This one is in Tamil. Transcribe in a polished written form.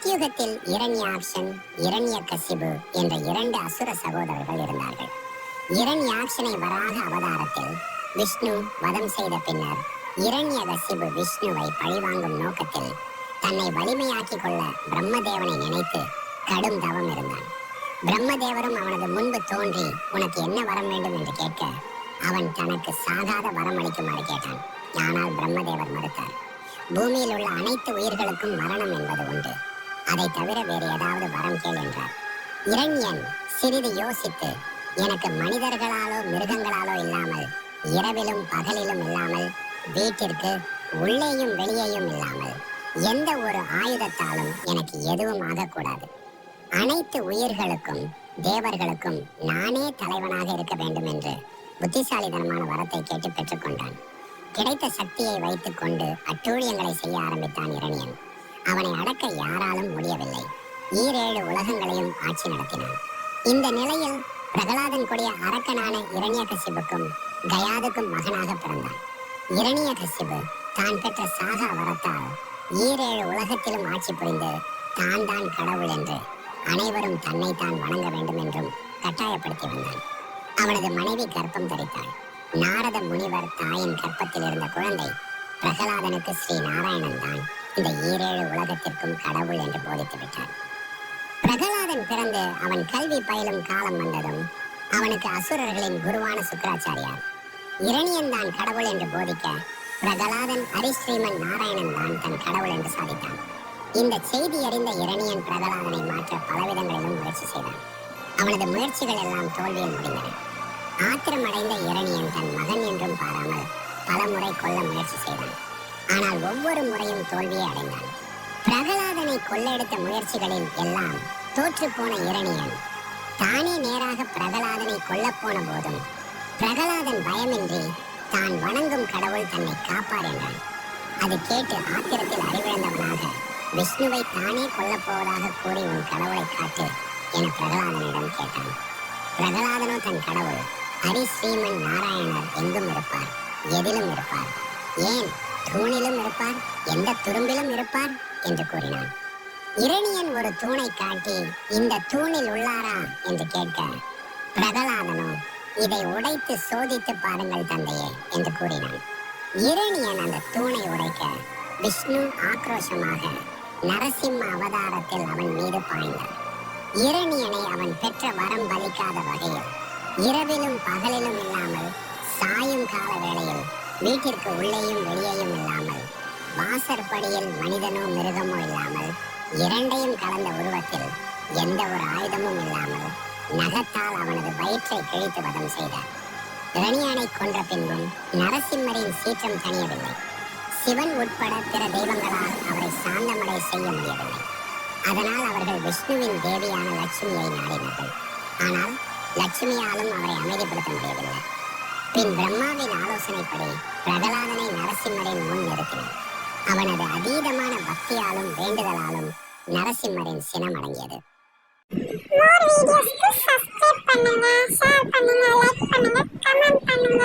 சத்யுகத்தில் இரண்யாக்ஷன், இரண்யகசிபு என்ற 2 அசுர சகோதரர்கள் இருந்தார்கள். இரண்யாக்ஷனை வராக அவதாரத்தில் விஷ்ணு வதம் செய்த பின்னர் இரண்யகசிபு விஷ்ணுவை பழிவாங்கும் நோக்கத்தில் தன்னை வலிமையாக்கிக் கொள்ள பிரம்மதேவனை நினைத்து கடும் தவம் இருந்தான். பிரம்மதேவரும் அவனது முன்பு தோன்றி உனக்கு என்ன வரம் வேண்டும் என்று கேட்க அவன் தனக்கு சாகாத வரம் அளிக்குமாறு கேட்டான். ஆனால் பிரம்மதேவர் மறுத்தார். பூமியில் உள்ள அனைத்து உயிர்களுக்கும் மரணம் என்பது உண்டு, அதை தவிர வேறு ஏதாவது வரம் கேள் என்றார். இரண்யன் சிறிது யோசித்து, எனக்கு மனிதர்களாலோ மிருகங்களாலோ இல்லாமல், இரவிலும் பகலிலும் இல்லாமல், வீட்டிற்கு உள்ளேயும் வெளியேயும் இல்லாமல், எந்த ஒரு ஆயுதத்தாலும் எனக்கு எதுவும் ஆகக்கூடாது. அனைத்து உயிர்களுக்கும் தேவர்களுக்கும் நானே தலைவனாக இருக்க வேண்டும் என்று புத்திசாலித்தனமான வரத்தை கேட்டு பெற்றுக்கொண்டான். கிடைத்த சக்தியை வைத்துக் கொண்டு அட்டூழியங்களை செய்ய ஆரம்பித்தான் இரணியன். அவனை அடக்க யாராலும் முடியவில்லை. 7 உலகங்களையும் ஆட்சி நடத்தினான். இந்த நிலையில் பிரகலாதன் கூடிய அரக்கனான இரண்யகசிபுக்கும் கயாதுக்கும் மகனாக பிறந்தான். இரண்யகசிபு தான் பெற்ற சாகா வரத்தால் 7 உலகத்திலும் ஆட்சி புரிந்து தான் கடவுள் என்று அனைவரும் தன்னைத்தான் வணங்க வேண்டும் என்றும் கட்டாயப்படுத்தி வந்தான். அவனது மனைவி கர்ப்பம் தரித்தாள். நாரத முனிவர் தாயின் கர்ப்பத்தில் இருந்த குழந்தை பிரகலாதனுக்கு ஸ்ரீ நாராயணன் தான் இந்த 7 உலகத்திற்கும் கடவுள் என்று போதித்து விட்டார். பிரகலாதன் பிறந்து அவன் கல்வி பயிலும் காலம் வந்ததும் அவனுக்கு அசுரர்களின் குருவான சுக்கராச்சாரியார் இரணியன் தான் கடவுள் என்று போதிக்க பிரகலாதன் ஹரிஸ்ரீமன் நாராயணன் தான் தன் கடவுள் என்று சாதித்தான். இந்த செய்தி அறிந்த இரணியன் பிரகலாதனை மாற்ற பலவிதங்களிலும் முயற்சி செய்தான். அவனது முயற்சிகள் எல்லாம் தோல்வியில் முடிந்தன. ஆத்திரமடைந்த இரணியன் தன் மகன் என்றும் பாராமல் பல முறை கொல்ல முயற்சி செய்தான். ஆனால் ஒவ்வொரு முறையும் தோல்வியை அடைந்தான். பிரகலாதனை கொள்ளையடித்த முயற்சிகளில் எல்லாம் தோற்று போன இரணியன் தானே நேராக பிரகலாதனை கொல்லப்போன போதும் பிரகலாதன் பயமின்றி தான் வணங்கும் கடவுள் தன்னை காப்பார் என்றான். அது கேட்டு ஆத்திரத்தில் அறிவிழந்தவனாக விஷ்ணுவை தானே கொல்லப்போவதாக கூறி உன் கடவுளை காட்டு என பிரகலாதனிடம் கேட்டான். பிரகலாதனோ தன் கடவுள் ஹரிஸ்ரீமன் நாராயணர் எங்கும் இருப்பார், எதிலும் இருப்பார், ஏன் தூணிலும் இருப்பார், எந்த துரும்பிலும் இருப்பார் என்று கூறினான். இரணியன் ஒரு தூணை காட்டி இந்த தூணில் உள்ளாரா என்று கேட்க பிரகலாதனோ இதை உடைத்து சோதித்து பாருங்கள் தந்தையே என்று கூறினான். இரணியன் அந்த தூணை உடைக்க விஷ்ணு ஆக்ரோஷமாக நரசிம்ம அவதாரத்தில் அவன் மீது பாய்ந்தார். இரணியனை அவன் பெற்ற வரம் பலிக்காத வகையில் இரவிலும் பகலிலும் இல்லாமல், சாயும் கால வேளையில் வீட்டிற்கு உள்ளேயும் வெளியேயும் இல்லாமல், வாசற்படியில் மனிதனோ மிருகமோ இல்லாமல், இரண்டையும் கலந்த உருவத்தில் எந்த ஒரு ஆயுதமும் இல்லாமல் நகத்தால் அவனது வயிற்றை கிழித்து வதம் செய்தார். இரணியனை கொன்ற பின்பும் நரசிம்மரின் சீற்றம் தணியவில்லை. சிவன் உட்பட பிற தெய்வங்களால் அவரை சாந்தமடை செய்ய முடியவில்லை. அதனால் அவர்கள் விஷ்ணுவின் தேவியான லட்சுமியை நாடினார்கள். ஆனால் லட்சுமியாலும் அவரை அமைதிப்படுத்த முடியவில்லை. பின் பிரம்மாவின் ஆலோசனைப்படி பிரகலாதனை நரசிம்மரின் முன் நிறுத்தினார். அவனது அதீதமான பக்தியாலும் வேண்டுதலாலும் நரசிம்மரின் சினம் அடங்கியது. More videos subscribe பண்ணுங்க, share பண்ணுங்க, like பண்ணுங்க, comment பண்ணுங்க.